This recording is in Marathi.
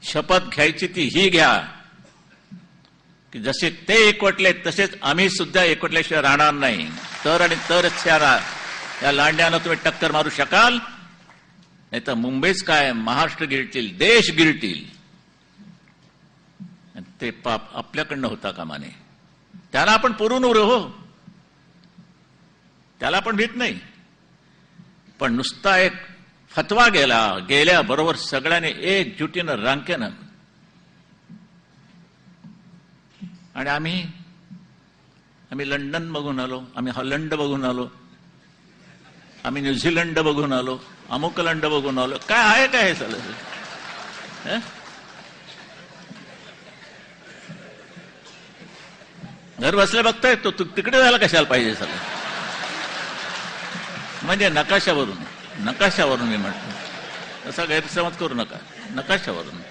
शपथ घ्यायची ती ही घ्या की जसे ते एकवटले तसेच आम्ही सुद्धा एकवटल्याशिवाय राहणार नाही. तर आणि तरच या लांड्यानं तुम्ही टक्कर मारू शकाल, नाही तर मुंबईच काय महाराष्ट्र गिळतील, देश गिळतील. ते पाप आपल्याकडनं होता कामा नये. त्याला आपण पुरून उरे हो, त्याला आपण भीत नाही. पण नुसता एक फतवा गेल्याबरोबर सगळ्यांनी एकजुटीनं रांकेनं आणि आम्ही लंडन बघून आलो, आम्ही हॉलंड बघून आलो, आम्ही न्यूझीलंड बघून आलो, अमुकलंड बघून आलो. काय आहे काय हे सगळं? घर बसल्या बघताय तो तिकडे जायला कशाला पाहिजे सगळं? म्हणजे नकाशावरून मी म्हटलं, तसा गैरसमज करू नका. नकाशावरून.